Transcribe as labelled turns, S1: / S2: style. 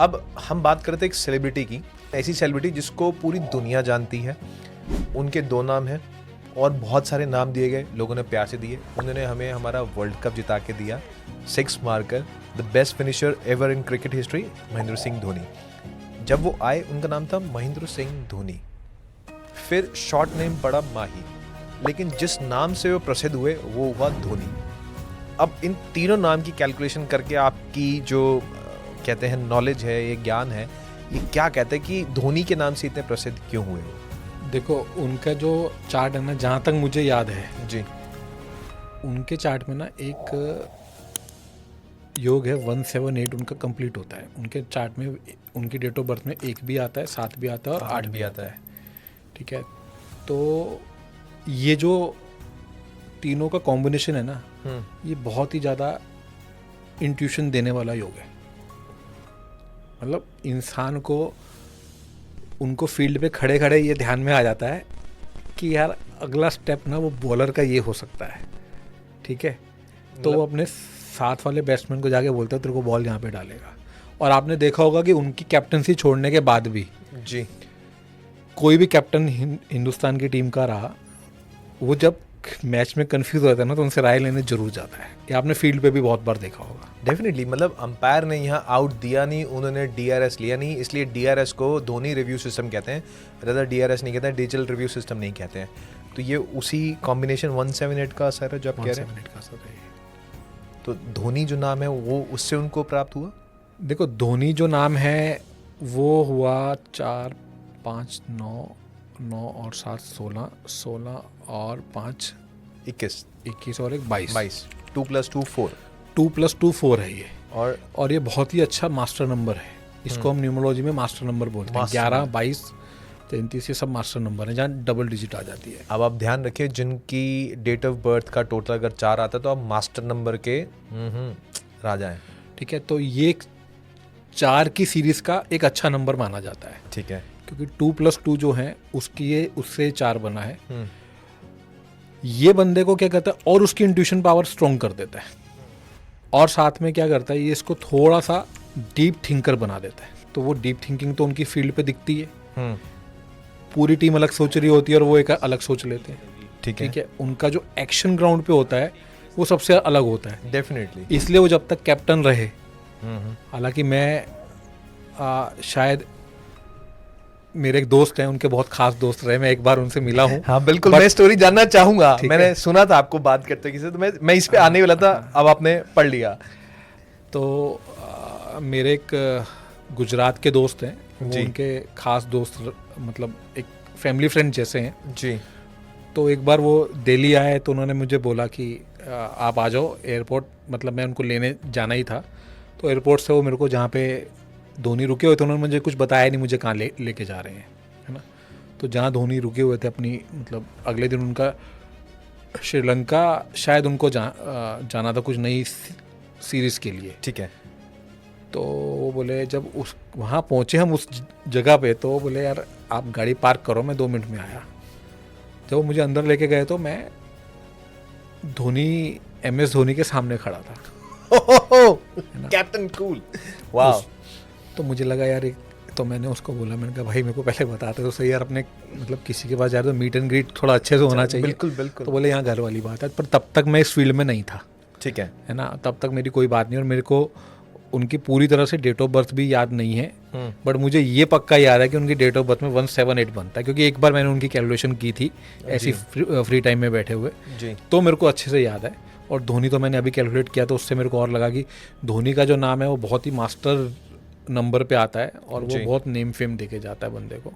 S1: अब हम बात करते हैं एक सेलिब्रिटी की, ऐसी सेलिब्रिटी जिसको पूरी दुनिया जानती है। उनके 2 नाम हैं और बहुत सारे नाम दिए गए, लोगों ने प्यार से दिए। उन्होंने हमें हमारा वर्ल्ड कप जिता के दिया, 6 मारकर, the best finisher ever in cricket history, Mahendra Singh Dhoni. जब वो आए उनका नाम था महेंद्र सिंह धोनी, फिर शॉर्ट नेम पड़ा माही, लेकिन जिस नाम से वो प्रसिद्ध हुए वो हुआ धोनी। अब इन तीनों नाम की कैलकुलेशन करके आपकी जो कहते हैं नॉलेज है, ये ज्ञान है, ये क्या कहते हैं कि धोनी के नाम से इतने प्रसिद्ध क्यों हुए वो?
S2: देखो, उनका जो चार्ट है ना, जहाँ तक मुझे याद है
S1: जी,
S2: उनके चार्ट में ना एक योग है 178 उनका कंप्लीट होता है। उनके चार्ट में उनकी डेट ऑफ बर्थ में 1 भी आता है, 7 भी आता है और 8 भी आता है। ठीक है, तो ये जो तीनों का कॉम्बिनेशन है ना, ये बहुत ही ज़्यादा इंट्यूशन देने वाला योग है। मतलब इंसान को उनको फील्ड पे खड़े खड़े ये ध्यान में आ जाता है कि यार अगला स्टेप ना वो बॉलर का ये हो सकता है। ठीक है, तो वो अपने साथ वाले बैट्समैन को जाके बोलता है तेरे को बॉल यहाँ पे डालेगा। और आपने देखा होगा कि उनकी कैप्टनसी छोड़ने के बाद भी
S1: जी,
S2: कोई भी कैप्टन हिंदुस्तान की टीम का रहा, वो जब मैच में कंफ्यूज होता है ना तो उनसे राय लेने जरूर जाता है। ये आपने फील्ड पे भी बहुत बार देखा होगा।
S1: डेफिनेटली। मतलब अंपायर ने यहाँ आउट दिया नहीं, उन्होंने DRS लिया नहीं, इसलिए DRS को धोनी रिव्यू सिस्टम कहते हैं, रदर DRS नहीं कहते हैं, डिजिटल रिव्यू सिस्टम नहीं कहते हैं। तो ये उसी कॉम्बिनेशन 178 का असर है जो आप कह रहे हैं।
S2: का असर है।
S1: तो धोनी जो नाम है वो उससे उनको प्राप्त हुआ।
S2: देखो, धोनी जो नाम है वो हुआ 4, 5, 9 और 7, 16 और 5 21 और 1 22
S1: 2 + 2 4
S2: 2 + 2 4 है ये।
S1: और
S2: ये बहुत ही अच्छा मास्टर नंबर है। इसको हम न्यूमरोलॉजी में मास्टर नंबर बोलते हैं। 11, 22, 33 ये सब मास्टर नंबर है, जहाँ डबल डिजिट आ जाती है।
S1: अब आप ध्यान रखिए, जिनकी डेट ऑफ बर्थ का टोटल अगर 4 आता है तो आप मास्टर नंबर के राजा हैं।
S2: ठीक है, तो ये 4 की सीरीज का एक अच्छा नंबर माना जाता है।
S1: ठीक है,
S2: क्योंकि 2 + 2 जो है उससे 4 बना है। ये बंदे को क्या कहता है, और उसकी इंट्यूशन पावर स्ट्रॉन्ग कर देता है, और साथ में क्या करता है, ये इसको थोड़ा सा डीप थिंकर बना देता है। तो वो डीप थिंकिंग तो उनकी फील्ड पे दिखती है। पूरी टीम अलग सोच रही होती है और वो एक अलग सोच लेते हैं। ठीक है, उनका जो एक्शन ग्राउंड पे होता है वो सबसे अलग होता है।
S1: डेफिनेटली।
S2: इसलिए वो जब तक कैप्टन रहे, हालांकि मैं शायद मेरे एक दोस्त हैं, उनके बहुत खास दोस्त रहे, मैं एक बार उनसे मिला हूँ।
S1: हाँ बिल्कुल, मैं स्टोरी जानना चाहूंगा। मैंने सुना था आपको बात करते किसी, तो मैं इस पे आने वाला था, अब आपने पढ़ लिया।
S2: तो मेरे एक गुजरात के दोस्त हैं, वो उनके खास दोस्त, मतलब एक फैमिली फ्रेंड जैसे हैं
S1: जी।
S2: तो एक बार वो दिल्ली आए तो उन्होंने मुझे बोला कि आप आ जाओ एयरपोर्ट, मतलब मैं उनको लेने जाना ही था। तो एयरपोर्ट से वो मेरे को जहाँ पे धोनी रुके हुए थे, उन्होंने मुझे कुछ बताया नहीं मुझे कहाँ लेके जा रहे हैं, है ना। तो जहाँ धोनी रुके हुए थे अपनी, मतलब अगले दिन उनका श्रीलंका शायद उनको जाना था कुछ नई सीरीज़ के लिए।
S1: ठीक है,
S2: तो वो बोले जब वहाँ पहुँचे हम उस जगह पे, तो वो बोले यार आप गाड़ी पार्क करो, मैं 2 मिनट में आया। जब वो मुझे अंदर लेके गए तो मैं MS धोनी के सामने खड़ा था।
S1: कैप्टन कूल, वाह।
S2: तो मुझे लगा यार, तो मैंने उसको बोला, मैंने कहा भाई मेरे को पहले बताते तो सही यार, अपने मतलब किसी के पास जा रहे तो मीट एंड ग्रीट थोड़ा अच्छे से होना चाहिए।
S1: बिल्कुल बिल्कुल।
S2: तो बोले यहाँ घर वाली बात है, पर तब तक मैं इस फील्ड में नहीं था।
S1: ठीक है
S2: ना, तब तक मेरी कोई बात नहीं, और मेरे को उनकी पूरी तरह से डेट ऑफ बर्थ भी याद नहीं है। बट मुझे ये पक्का याद है कि उनकी डेट ऑफ बर्थ में 178 बनता है, क्योंकि एक बार मैंने उनकी कैलकुलेशन की थी ऐसी फ्री टाइम में बैठे हुए जी। तो मेरे को अच्छे से याद है। और धोनी तो मैंने अभी कैलकुलेट किया तो उससे मेरे को और लगा कि धोनी का जो नाम है वो बहुत ही मास्टर नंबर पे आता है, और वो बहुत नेम फेम देके जाता है बंदे को।